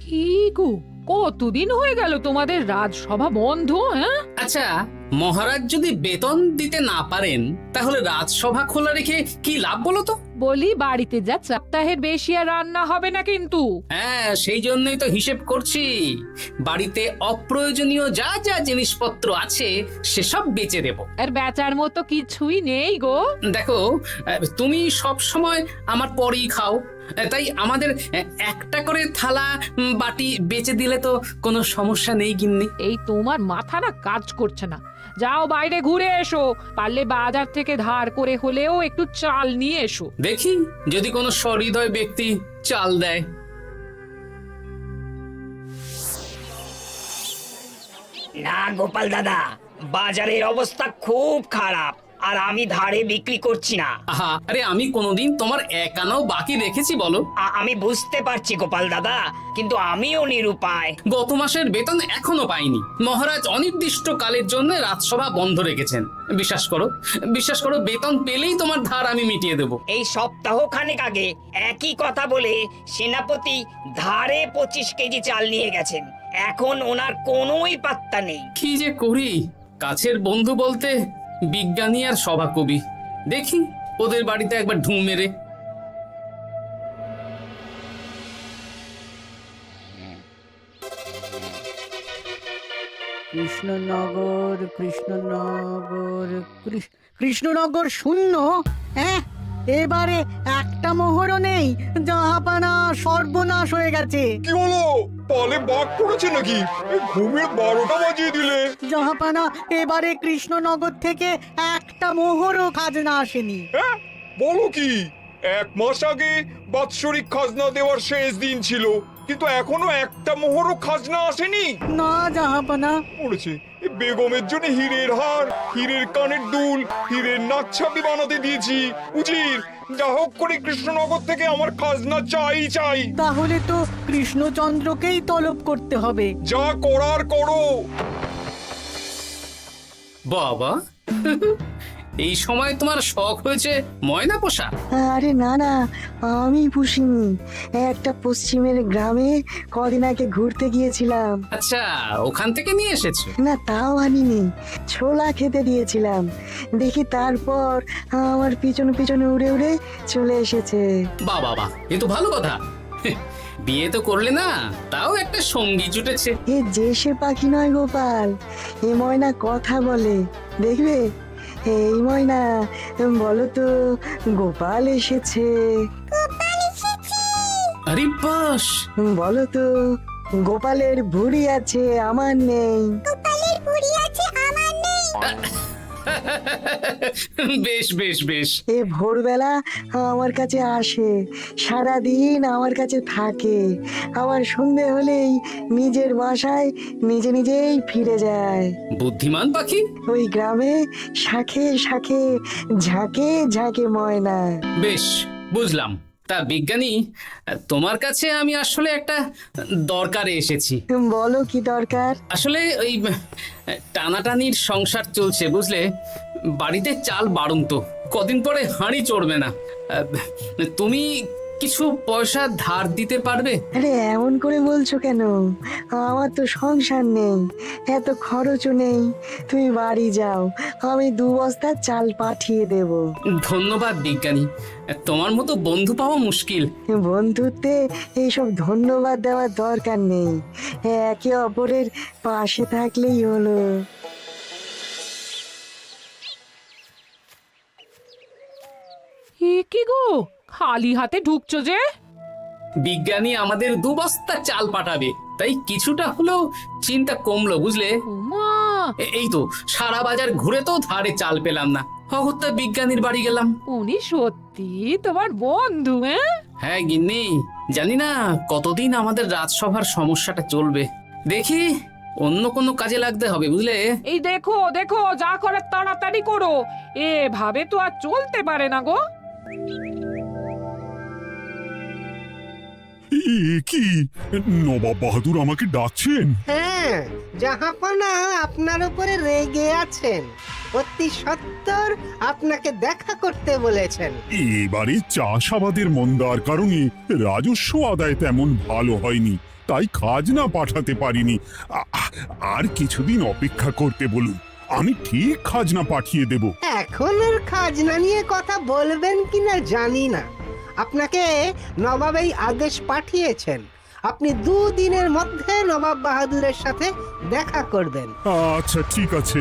কি গো, কতদিন হয়ে গেল তোমাদের রাজসভা বন্ধ? হ্যাঁ, আচ্ছা, মহারাজ যদি বেতন দিতে না পারেন তাহলে রাজসভা খোলা রেখে কি লাভ বলো তো? বলি বাড়িতে যা সপ্তাহের বেশি আর রান্না হবে না কিন্তু। হ্যাঁ, সেই জন্যই তো হিসেব করছি। বাড়িতে অপ্রয়োজনীয় যা যা জিনিসপত্র আছে সেসব বেচে দেব। আর বেচার মতো কিছুই নেই গো। দেখো, তুমি সব সময় আমার পরেই খাও, তাই আমাদের একটা করে থালা বাটি বেচে দিলে তো কোনো সমস্যা নেই গিন্নি। এই তোমার মাথা না কাজ করছে না। যাও বাইরে ঘুরে এসো, পারলে বাজার থেকে ধার করে হলেও একটু চাল নিয়ে এসো। দেখি যদি কোনো সহৃদয় ব্যক্তি চাল দেয়। না গোপাল দাদা, বাজারের অবস্থা খুব খারাপ, আর আমি ধারে বিক্রি করছি না। আহা, আরে আমি কোনোদিন তোমার একানাও বাকি রেখেছি বলো? আমি বুঝতে পারছি গোপাল দাদা, কিন্তু আমিও নিরুপায়। গত মাসের বেতন এখনো পাইনি। মহারাজ অনির্দিষ্ট কালের জন্য রাজসভা বন্ধ রেখেছেন। বিশ্বাস করো, বেতন পেলেই তোমার ধার আমি মিটিয়ে দেব। এই সপ্তাহ খানেক আগে একই কথা বলে সেনাপতি ধারে 25 কেজি চাল নিয়ে গেছেন। এখন ওনার কোনোই পাত্তা নেই। কি যে করি, কাছের বন্ধু বলতে বিজ্ঞানী আর সভাকবি। দেখি ওদের বাড়িতে একবার ঢুঁ মেরে। কৃষ্ণনগর কৃষ্ণনগর কৃষ্ণনগর শূন্য। হ্যাঁ, এবারে একটা মোহরও নেই। জাহাপানা সর্বনাশ হয়ে গেছে। কি হলো? পালে বাঘ পড়েছে নাকি? ঘুমের 12টা বাজিয়ে দিলে। জাহাপানা, এবারে কৃষ্ণনগর থেকে একটা মোহরও খাজনা আসেনি। হ্যাঁ, বলো কি? 1 মাস আগে বাৎসরিক খাজনা দেওয়ার শেষ দিন ছিল, কিন্তু এখনো একটা মোহরও খাজনা আসেনি। না জাহাপানা। পড়েছে বেগমের জন্য হীরের হার, হীরের কানের দুল, হীরের নাকছাবি বানাতে দিয়েছি। উজির, যা হোক করে কৃষ্ণনগর থেকে আমার খাজনা চাই। তাহলে তো কৃষ্ণচন্দ্রকেই তলব করতে হবে। যা করার করো। বাবা, এই সময় তোমার শখ হয়েছে ময়না পোষা? আরে না না, আমি পুষিনি। একটা পশ্চিমের গ্রামে কদিন আগে ঘুরতে গিয়েছিলাম। আচ্ছা, ওখান থেকে নিয়ে এসেছো? না, তাও আনিনি, ছোলা খেতে দিয়েছিলাম। দেখি তারপর আমার পিছনে উড়ে উড়ে চলে এসেছে। বাবা, এ তো ভালো কথা। বিয়ে তো করলে না, তাও একটা সঙ্গী জুটেছে। এ যে সে পাখি নয় গোপাল, এ ময়না কথা বলে, দেখবে। এই ময়না, বলো তো গোপাল এসেছে। আরে বাস, বলো তো গোপালের ভুঁড়ি আছে আমার নেই। বেশ। এ ভোরবেলা আমার কাছে আসে, সারাদিন আমার কাছে থাকে, আবার সন্ধে হলেই নিজের বাসায় নিজেই ফিরে যায়। বুদ্ধিমান পাখি। ওই গ্রামে শাখে শাখে ঝাঁকে ময়না। বেশ, বুঝলাম। তা বিজ্ঞানী, তোমার কাছে আমি আসলে একটা দরকারে এসেছি। বলো কি দরকার? আসলে ওই টানাটানির সংসার চলছে, বুঝলে। বাড়িতে চাল বাড়ন্ত, কদিন পরে হাঁড়ি চড়বে না। তুমি কিছু পয়সা ধার দিতে পারবে? আরে এমন করে বলছো কেন? আমার তো সংসার নেই, এত খরচও নেই। তুমি বাড়ি যাও, আমি 2 বস্তা চাল পাঠিয়ে দেব। ধন্যবাদ বিজ্ঞানী, তোমার মতো বন্ধু পাওয়া মুশকিল। বন্ধুত্বে এইসব ধন্যবাদ দেওয়ার দরকার নেই, একে অপরের পাশে থাকলেই হলো। এ কি গো, খালি হাতে ঢুকছো যে? বিজ্ঞানী আমাদের 2 বস্তা চাল পাঠাবে, তাই কিছুটা হলেও চিন্তা কমলো, বুঝলে। ওমা, এই তো সারা বাজার ঘুরে তো ধারে চাল পেলাম না। অগত্যা বিজ্ঞানীর বাড়ি গেলাম। উনি সত্যি তোমার বন্ধু? হ্যাঁ গিন্নি, জানি না কতদিন আমাদের রাজসভার সমস্যাটা চলবে। দেখি অন্য কোনো কাজে লাগতে হবে, বুঝলে। এই দেখো যা করার তাড়াতাড়ি করো, এভাবে তো আর চলতে পারে না গো। কি নবাব বাহাদুর আমাকে ডাকছেন? হ্যাঁ, জাহাপনা আপনার উপরে রেগে আছেন। অতি সত্বর বাহাদুর আপনাকে দেখা করতে বলেছেন। এবারে চাষাবাদের মন্দার কারণে রাজস্ব আদায় তেমন ভালো হয়নি, তাই খাজনা পাঠাতে পারিনি। আর কিছুদিন অপেক্ষা করতে বলুন, আমি ঠিক খাজনা পাঠিয়ে দেব। এখন আর খাজনা নিয়ে কথা বলবেন কিনা জানি না। আপনাকে নবাব এই আদেশ পাঠিয়েছেন, আপনি 2 দিনের মধ্যে নবাব বাহাদুরের সাথে দেখা করবেন। আচ্ছা ঠিক আছে।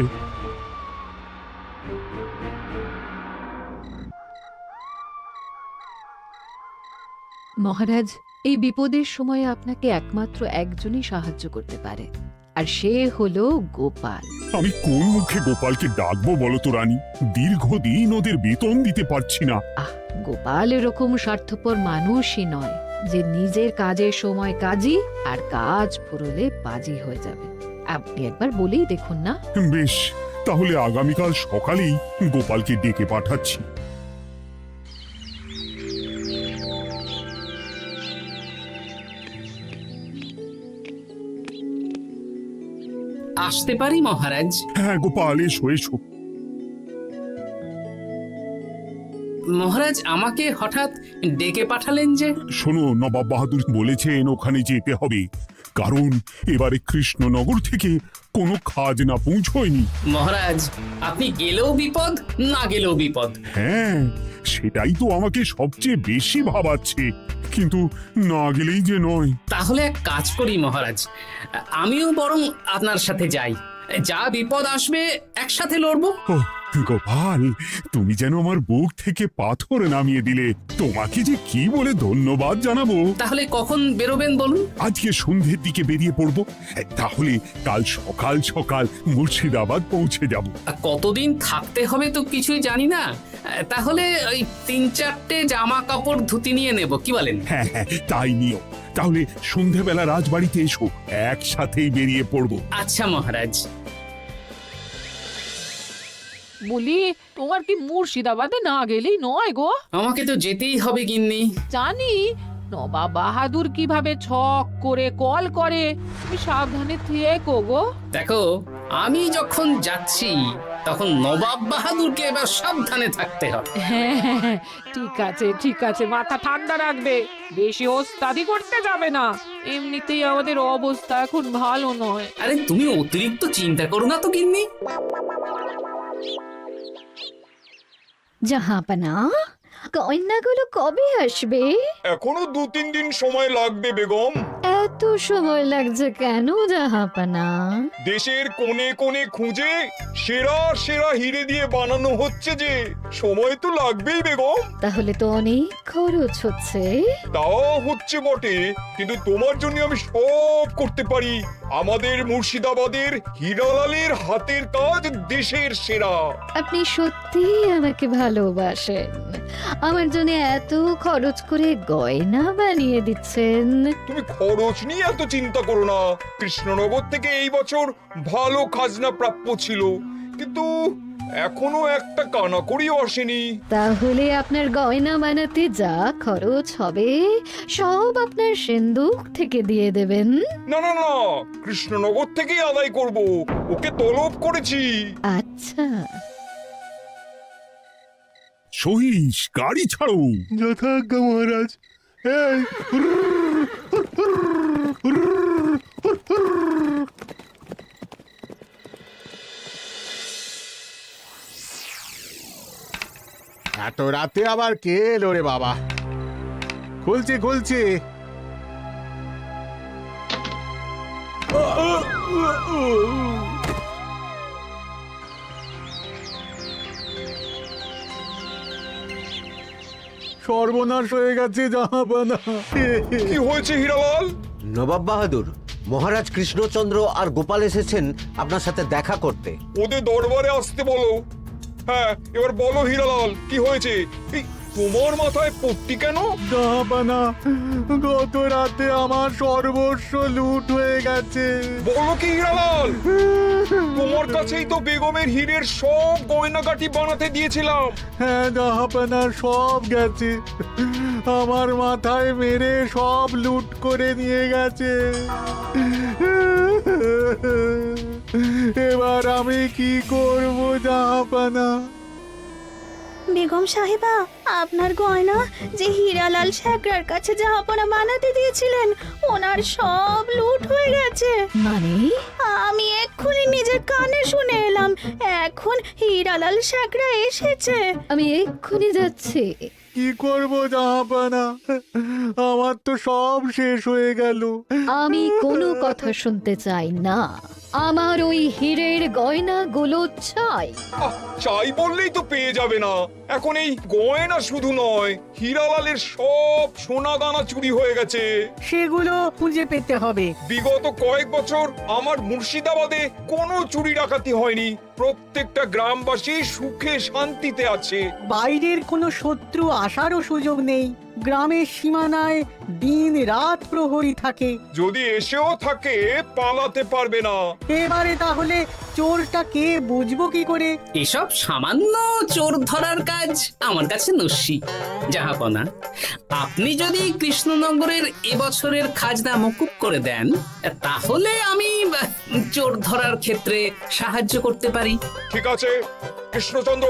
মহারাজ, এই বিপদের সময়ে আপনাকে একমাত্র একজনই সাহায্য করতে পারে, আর সে হলো গোপাল। আমি কোন মুখে গোপালকে ডাকবো বলো তো রানী? দীর্ঘদিন ওদের বেতন দিতে পারছি না। গোপাল এরকম স্বার্থপর মানুষই নয় যে নিজের কাজের সময় কাজী আর কাজ ফুরলে বাজি হয়ে যাবে। আপনি একবার বলেই দেখুন না। বেশ, তাহলে আগামীকাল সকালেই গোপালকে ডেকে পাঠাচ্ছি। আসতে পারি মহারাজ? হ্যাঁ গোপাল, এসো এসো। মহারাজ আমাকে হঠাৎ ডেকে পাঠালেন যে? শোনো, নবাব বাহাদুর বলেছেন ওখানে যেতে হবে, কারণ এবারে কৃষ্ণনগর থেকে কোনো খাজনা পৌঁছয়নি। মহারাজ, আপনি গেলেও বিপদ, না গেলেও বিপদ। হ্যাঁ, সেটাই তো আমাকে সবচেয়ে বেশি ভাবাচ্ছে, কিন্তু না গেলেই যে নয়। তাহলে এক কাজ করি মহারাজ, আমিও বরং আপনার সাথে যাই। যা বিপদ আসবে একসাথে লড়বো। ও গোপাল, তুমি যেন আমার বুক থেকে পাথর নামিয়ে দিলে। তোমাকে যে কি বলে ধন্যবাদ জানাবো। তাহলে কখন বেরোবেন বলুন? আজকে সন্ধ্যের দিকে বেরিয়ে পড়বো, তাহলে কাল সকাল সকাল মুর্শিদাবাদ পৌঁছে যাব। কতদিন থাকতে হবে তো কিছুই জানি না, তাহলে ওই 3-4টে জামা কাপড় ধুতি নিয়ে নেব, কি বলেন? হ্যাঁ হ্যাঁ, তাই নিও। তাহলে সন্ধ্যেবেলা রাজবাড়িতে এসো, একসাথেই বেরিয়ে পড়বো। আচ্ছা মহারাজ। বলি, তোমার কি মুর্শিদাবাদে না গেলেই নয় গো? আমাকে তো যেতেই হবে গিন্নি। জানি নবাব বাহাদুর কিভাবে ছক করে কল করে, তুমি সাবধানে থেকো গো। দেখো, আমি যখন যাচ্ছি তখন নবাব বাহাদুরকে এবার সাবধানে থাকতে হবে। হ্যাঁ হ্যাঁ, হ্যাঁ, ঠিক আছে ঠিক আছে, মাথা ঠান্ডা রাখবে, বেশি ওস্তাদি করতে যাবে না। এমনিতেই আমাদের অবস্থা এখন ভালো নয়। আরে তুমি অতিরিক্ত চিন্তা করো না তো গিন্নি। জাহাপনা, কন্যাগুলো কবে আসবে? এখনো 2-3 দিন সময় লাগবে বেগম। এত সময় লাগছে কেন জাহাপনা? দেশের কোণে কোণে খুঁজে সেরা সেরা হিরে দিয়ে বানানো হচ্ছে যে, সময় তো লাগবেই বেগম। তাহলে তো অনেক খরচ হচ্ছে। তাও হচ্ছে বটে, কিন্তু তোমার জন্য আমি সব করতে পারি। আমাদের মুর্শিদাবাদের হীরালালের হাতের কাজ দেশের সেরা। আপনি সত্যি আমাকে ভালোবাসেন, আমার জন্য এত খরচ করে গয়না বানিয়ে দিচ্ছেন। তুমি খরচ নিয়ে এত চিন্তা করো না। কৃষ্ণনগর থেকে এই বছর ভালো খাজনা প্রাপ্য ছিল, কিন্তু এখনো একটা কানাকড়িও আসেনি। তাহলে আপনার গয়না বানাতে যা খরচ হবে সব আপনার সিন্দুক থেকে দিয়ে দেবেন। না না না, কৃষ্ণনগর থেকেই আদায় করব, ওকে তলব করেছি। আচ্ছা, সহিস, গাড়ি ছাড়ো। যথাজ্ঞা মহারাজ। এই এত রাতে আবার কে এলো রে বাবা? খুলছি খুলছি। সর্বনাশ হয়ে গেছে জাহাপানা। কি হয়েছে হীরালাল? নবাব বাহাদুর, মহারাজ কৃষ্ণচন্দ্র আর গোপাল এসেছেন আপনার সাথে দেখা করতে। ওদের দরবারে আসতে বলো। হ্যাঁ, এবার বলো হীরালাল, কি হয়েছে? এই, তোমার মাথায় পট্টি কেন? জাহাপানা, গত রাতে আমার সর্বস্ব লুট হয়ে গেছে। বলো কি হীরালাল? তোমার কাছেই তো বেগমের হীরের সব গয়নাগাটি বানাতে দিয়েছিলাম। হ্যাঁ জাহাপানা, সব গেছে। আমার মাথায় মেরে সব লুট করে নিয়ে গেছে। এবার আমি কি করব জাহাপানা? বেগম সাহেবা, আপনার গয়না যে হীরালাল শেখরার কাছে জাহাপনা বানাতে দিয়েছিলেন, ওনার সব লুট হয়ে গেছে। মানে? আমি এক্ষুনি নিজের কানে শুনে এলাম, এখন হীরালাল শেখরা এসেছে। আমি এক্ষুনি যাচ্ছি। কি করবো জাহাপানা, আমার তো সব শেষ হয়ে গেল। আমি কোনো কথা শুনতে চাই না, আমার ওই হীরের গয়নাগুলো চাই। চাই বললেই তো পেয়ে যাবে না। এখন এই গয়না শুধু নয়, হীরালালের সব সোনা দানা চুরি হয়ে গেছে। সেগুলো খুঁজে পেতে হবে। বিগত কয়েক বছর আমার মুর্শিদাবাদে কোনো চুরি ডাকাতি হয়নি। প্রত্যেকটা গ্রামবাসী সুখে শান্তিতে আছে। বাইরের কোনো শত্রু আসারও সুযোগ নেই। গ্রামের সীমানায় দিন রাত প্রহরী থাকে। যদি এসেও থাকে পালাতে পারবে না। এবারে তাহলে চোরটা কে বুঝবো কি করে? এসব সামান্য চোর ধরার কাজ আমার কাছে নস্যি। জাহাপনা, আপনি যদি কৃষ্ণনগরের এবছরের খাজনা মকুব করে দেন, তাহলে আমি চোর ধরার ক্ষেত্রে সাহায্য করতে পারি। ঠিক আছে কৃষ্ণচন্দ্র,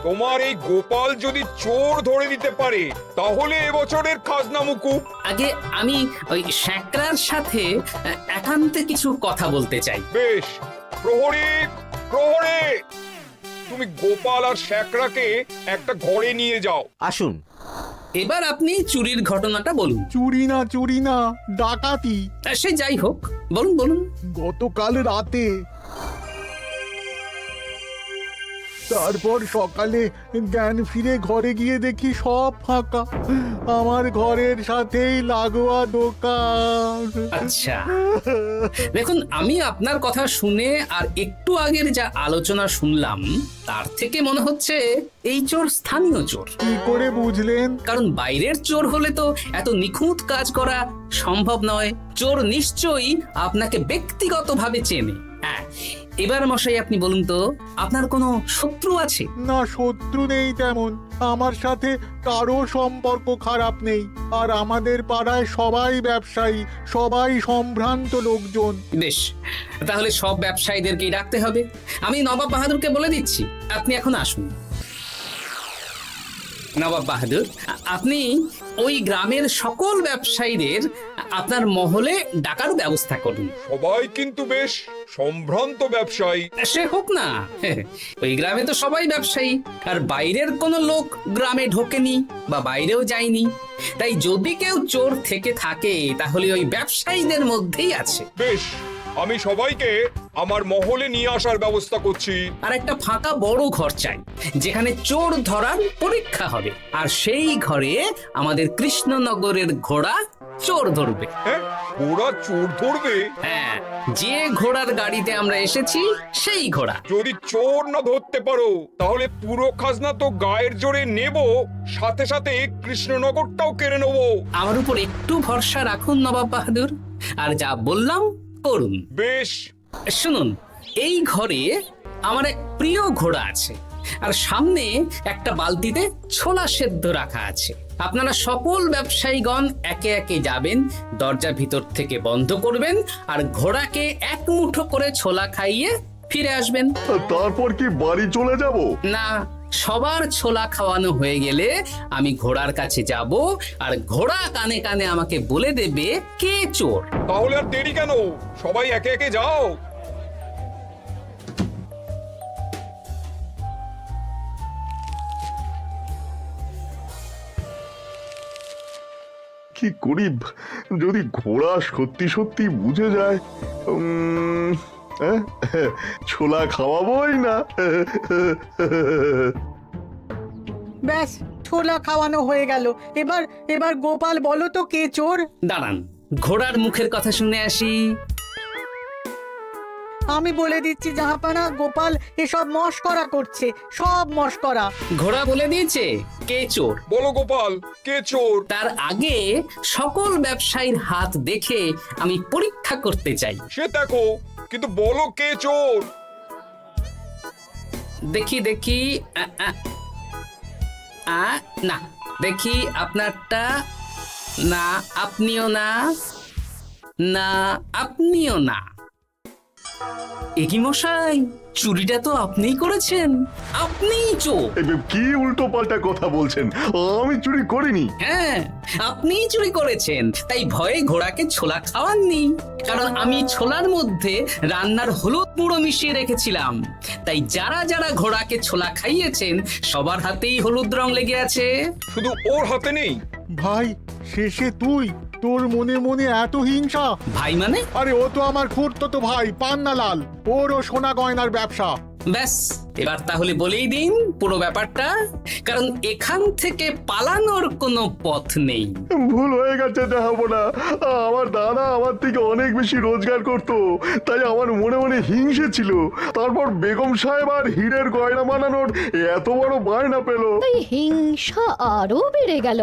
তোমার এই গোপাল যদি চোর ধরে দিতে পারে তাহলে এবছরের খাজনা মুকুব। আগে আমি ওই শেখরার সাথে একান্তে কিছু কথা বলতে চাই। বেশ, প্রহরী প্রহরী, তুমি গোপাল আর শেখরাকে একটা ঘরে নিয়ে যাও। আসুন। এবার আপনি চুরির ঘটনাটা বলুন। চুরি না, ডাকাতি। সে যাই হোক, বলুন বলুন। গতকাল রাতে, তারপর সকালে জ্ঞান ফিরে ঘরে গিয়ে দেখি সব ফাঁকা। আমার ঘরের সাথেই লাগোয়া দোকান। আচ্ছা, দেখুন, আমি আপনার কথা শুনে আর একটু আগের যা আলোচনা শুনলাম তার থেকে মনে হচ্ছে এই চোর স্থানীয় চোর। কি করে বুঝলেন? কারণ বাইরের চোর হলে তো এত নিখুঁত কাজ করা সম্ভব নয়। চোর নিশ্চয়ই আপনাকে ব্যক্তিগতভাবে চেনে। হ্যাঁ, এবার মশাই আপনি বলুন তো, আপনার কোনো শত্রু আছে? না, শত্রু নেই তেমন। আমার সাথে কারো সম্পর্ক খারাপ নেই। আর আমাদের পাড়ায় সবাই ব্যবসায়ী, সবাই সম্ভ্রান্ত লোকজন। বেশ, তাহলে সব ব্যবসায়ীদেরকেই রাখতে হবে। আমি নবাব বাহাদুরকে বলে দিচ্ছি, আপনি এখন আসুন। নবাব বাহাদুর, আপনি ওই গ্রামের সকল ব্যবসায়ীদের আপনার মহলে ডাকার ব্যবস্থা করুন। সবাই কিন্তু বেশ সম্ভ্রান্ত ব্যবসায়ী। সে হোক না, ওই গ্রামে তো সবাই ব্যবসায়ী, আর বাইরের কোনো লোক গ্রামে ঢোকেনি বা বাইরেও যায়নি। তাই যদি কেউ চোর থেকে থাকে তাহলে ওই ব্যবসায়ীদের মধ্যেই আছে। বেশ, আমি সবাইকে আমার মহলে নিয়ে আসার ব্যবস্থা করছি। আর একটা ফাঁকা বড় ঘর চাই, যেখানে চোর ধরার পরীক্ষা হবে। আর সেই ঘরে আমাদের কৃষ্ণনগরের ঘোড়া চোর ধরবে। হ্যাঁ, ঘোড়া চোর ধরবে? হ্যাঁ, যে ঘোড়ার গাড়িতে আমরা এসেছি সেই ঘোড়া। যদি চোর না ধরতে পারো তাহলে পুরো খাজনা তো গায়ের জোরে নেব, সাথে সাথে কৃষ্ণনগরটাও কেড়ে নেব। আমার উপর একটু ভরসা রাখুন নবাব বাহাদুর, আর যা বললাম করুন। বেশ, শুনুন, এই ঘরে আমার এক প্রিয় ঘোড়া আছে, আর সামনে একটা বালতিতে ছোলা সেদ্ধ রাখা আছে। আপনারা সকল ব্যবসায়ীগণ একে একে যাবেন, দরজা ভিতর থেকে বন্ধ করবেন, আর ঘোড়াকে এক মুঠো করে ছোলা খাইয়ে ফিরে আসবেন। তারপর কি বাড়ি চলে যাব? না, সবার ছোলা খাওয়ানো হয়ে গেলে আমি ঘোড়ার কাছে যাব, আর ঘোড়া কানে কানে আমাকে বলে দেবে কে চোর। তাহলে আর দেরি কেন, সবাই একে একে যাও। কি করি যদি ঘোড়া সত্যি সত্যি বুঝে যায়? ছোলা খাওয়াবোই না। ব্যাস, ছোলা খাওয়ানো হয়ে গেল। এবার গোপাল বলো তো কে চোর? দাঁড়ান, ঘোড়ার মুখের কথা শুনে আসি। আমি বলে দিচ্ছি জাহাপানা, গোপাল এসব মশকরা করছে, সব মশকরা। ঘোড়া বলে দিয়েছে কে চোর। বলো গোপাল, কে চোর? তার আগে সকল ব্যবসায়ীর হাত দেখে আমি পরীক্ষা করতে চাই। সে দেখো, কিন্তু বলো কে চোর? দেখি দেখি, না, দেখি আপনারটা। না, আপনিও না। না, আপনিও না। একি মশাই, চুরিটা তো আপনিই করেছেন, আপনিই চোর। কি উল্টো পাল্টা কথা বলছেন? আমি চুরি করিনি। হ্যাঁ, আপনিই চুরি করেছেন, তাই ভয়ে ঘোড়াকে ছোলা খাওয়াননি। কারণ আমি ছোলার মধ্যে রান্নার হলুদ গুঁড়ো মিশিয়ে রেখেছিলাম, তাই যারা যারা ঘোড়াকে ছোলা খাইয়েছেন সবার হাতেই হলুদ রং লেগে আছে। শুধু ওর হাতে নেই। ভাই, শেষে তুই? তোর মনে মনে এত হিংসা? ভাই মানে? আরে ও তো আমার খুড়তো ভাই পান্নালাল, ওরও সোনা গয়নার ব্যবসা। ব্যাস, এবার তাহলে বলেই দিন পুরো ব্যাপারটা, কারণ এখান থেকে পালানোর কোনো পথ নেই। ভুল হয়ে গেছে দেখাবো না। আমার দাদা আমার থেকে অনেক বেশি রোজগার করতো, তাই আমার মনে মনে হিংসে ছিল। তারপর বেগম সাহেব আর হীরের গয়না বানানোর এত বড় বায়না পেল, তাই হিংসা আরো বেড়ে গেল।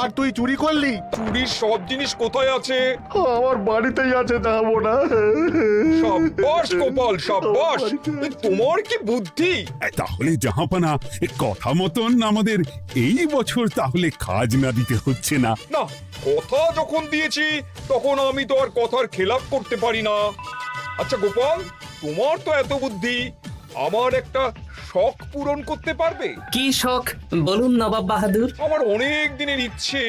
আর তুই চুরি করলি? চুরির সব জিনিস কোথায় আছে? আমার বাড়িতেই আছে দেখাবো না। সাব্বাস গোপাল, সাব্বাস। তোমার কি বুদ্ধি! তাহলে জাহাপানা, কথা মতন আমাদের এই বছর তাহলে খাজনা দিতে হচ্ছে না। না, কথা যখন দিয়েছি তখন আমি তো আর কথার খেলাপ করতে পারি না। আচ্ছা গোপাল, তোমার তো এত বুদ্ধি, আমার একটা শখ পূরণ করতে পারবে? কি শখ বলুন নবাব বাহাদুর। আমার অনেক দিনের ইচ্ছে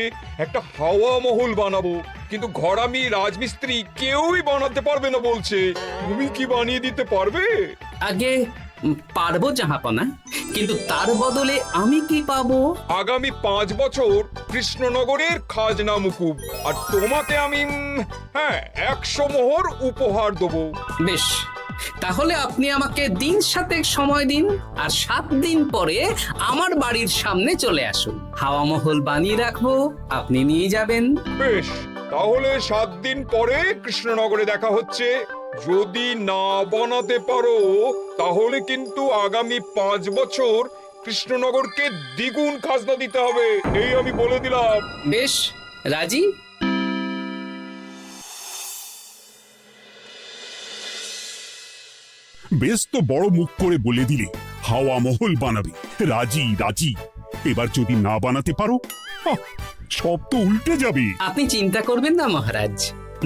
একটা হাওয়া মহল বানাবো, কিন্তু ঘরামি রাজমিস্ত্রি কেউই বানাতে পারবে না বলছে। তুমি কি বানিয়ে দিতে পারবে? আগে পারবো জাহাপনা, কিন্তু তার বদলে আমি কি পাবো? আগামী 5 বছর কৃষ্ণনগরের খাজনা মুকুব, আর তোমাকে আমি 100 মোহর উপহার দেবো। বেশ, তাহলে আপনি আমাকে দিন 7 সময় দিন, আর 7 দিন পরে আমার বাড়ির সামনে চলে আসুন। হাওয়া মহল বানিয়ে রাখবো, আপনি নিয়ে যাবেন। বেশ, তাহলে 7 দিন পরে কৃষ্ণনগরে দেখা হচ্ছে। যদি না বানাতে পারো তাহলে কিন্তু আগামী 5 বছর কৃষ্ণনগরকে দ্বিগুণ খাজনা দিতে হবে, এই আমি বলে দিলাম। বেশ, রাজি। বেশ তো বড় মুখ করে বলে দিলে হাওয়া মহল বানাবে। রাজি রাজি। এবার যদি না বানাতে পারো, সব তো উল্টে যাবে। আপনি চিন্তা করবেন না মহারাজ,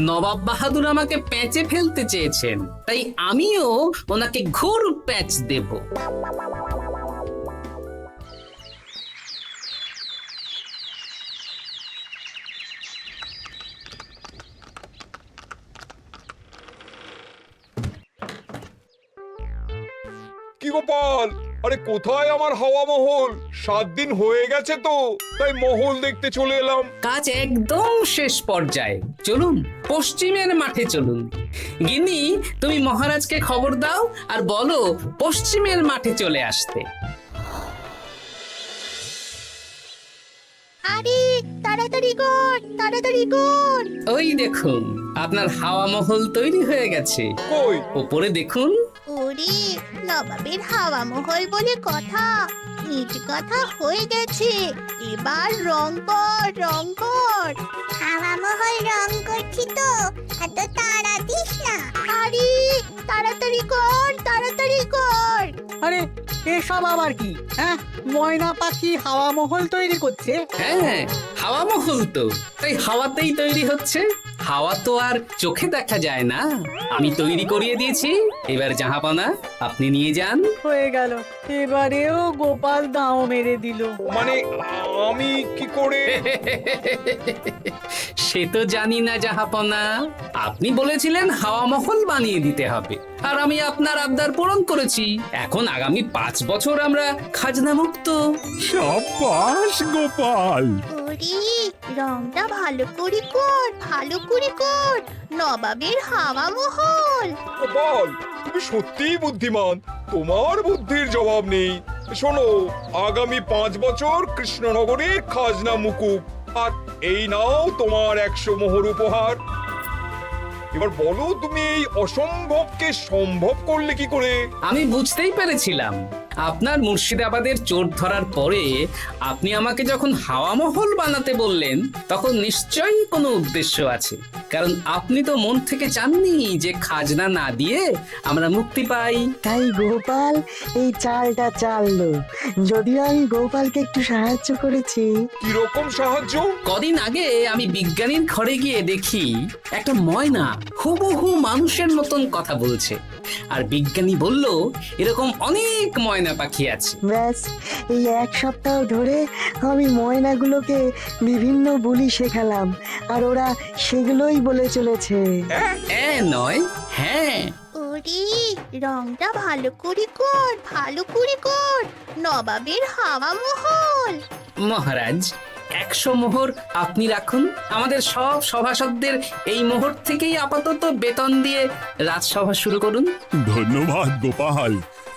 নবাব বাহাদুর আমাকে প্যাঁচে ফেলতে চেয়েছেন, তাই আমিও ওনাকে ঘোর প্যাঁচ দেব। কি গোপাল, আরে কোথায় আমার হাওয়া মহল? 7 দিন হয়ে গেছে তো, তাই মহল দেখতে চলে এলাম। কাজ একদম শেষ পর্যায়ে, চলুন পশ্চিমের মাঠে চলুন। গিন্নি, তুমি মহারাজকে খবর দাও আর বলো পশ্চিমের মাঠে চলে আসতে। আরে তাড়াতাড়ি কর, তাড়াতাড়ি কর। ওই দেখুন, আপনার হাওয়া মহল তৈরি হয়ে গেছে। কই? ওপরে দেখুন। ওরে, নবাবের হাওয়া মহল বলে কথা, ইট কথা হয়ে গেছে। এবার রং কর, রং কর। হাওয়া মহল রং করছি তো, এত তাড়া দিস না। আরে তাড়াতাড়ি কর, তাড়াতাড়ি কর। আরে এসব আবার কি? ময়না পাখি হাওয়া মহল তৈরি করছে? হ্যাঁ, হাওয়া মহল তো, তাই হাওয়াতেই তৈরি হচ্ছে। হাওয়া তো আর চোখে দেখা যায় না, আমি তৈরি করিয়ে দিয়েছি। এবার জাহাপানা আপনি নিয়ে যান। হয়ে গেল, এবারেও গোপাল দাও মেরে দিল। মানে আমি কি করে? সে তো জানি না জাহাপনা, আপনি বলেছিলেন হাওয়া মহল বানিয়ে দিতে হবে, আর আমি আপনার আবদার পূরণ করেছি। এখন আগামী 5 বছর আমরা খাজনা মুক্ত। সাব্বাস গোপাল। ওরে, রংটা ভালো করে কর, ভালো করে কর। নবাবের হাওয়া মহল। গোপাল, তুমি সত্যিই বুদ্ধিমান, তোমার বুদ্ধির জবাব নেই। শোনো, আগামী 5 বছর কৃষ্ণনগরের খাজনা মুকুব, আর এই নাও তোমার 100 মোহর উপহার। এবার বলো, তুমি এই অসম্ভবকে সম্ভব করলে কি করে? আমি বুঝতেই পেরেছিলাম, আপনার মুর্শিদাবাদের চোর ধরার পরে আপনি আমাকে যখন হাওয়া মহল বানাতে বললেন, তখন নিশ্চয়ই কোনো উদ্দেশ্য আছে। কারণ আপনি তো মন থেকে চাননি যে খাজনা না দিয়ে আমরা মুক্তি পাই। তাই গোপাল এই চালটা চাললো। যদিও আমি গোপালকে একটু সাহায্য করেছি। কিরকম সাহায্য? কদিন আগে আমি বিজ্ঞানীর ঘরে গিয়ে দেখি একটা ময়না হুবহু মানুষের মতন কথা বলছে। আর বিজ্ঞানী বলল এরকম অনেক ময়না পাখি আছে। ব্যাস এই এক সপ্তাহ ধরে আমি ময়নাগুলোকে বিভিন্ন বুলি শেখালাম, আর ওরা সেগুলোই বলে চলেছে। নয়, হ্যাঁ। ওরে রংটা ভালো করে কর, ভালো করে কর, নবাবের হাওয়া মহল। মহারাজ 100 মোহর আপনি রাখুন। আমাদের সব সভাসদদের এই মোহর থেকেই আপাতত বেতন দিয়ে রাজসভা শুরু করুন। ধন্যবাদ গোপাল,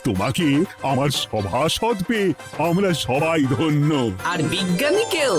তোমাকে আমার সভাসদ পেয়ে আমরা সবাই ধন্য। আর বিজ্ঞানীকেও।